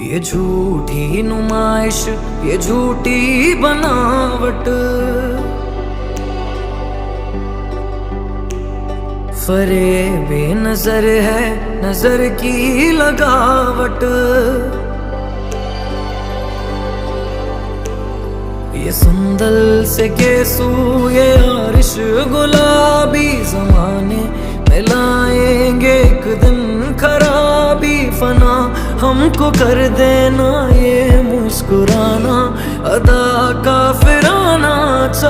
ये झूठी नुमाइश, ये झूठी बनावट, फरेबे नजर है नजर की लगावट। ये संदल से केसू ये आरिश गुलाबी, जमाने में लाएंगे एक दिन खराबी। फना हमको कर देना ये मुस्कुराना, अदा काफिर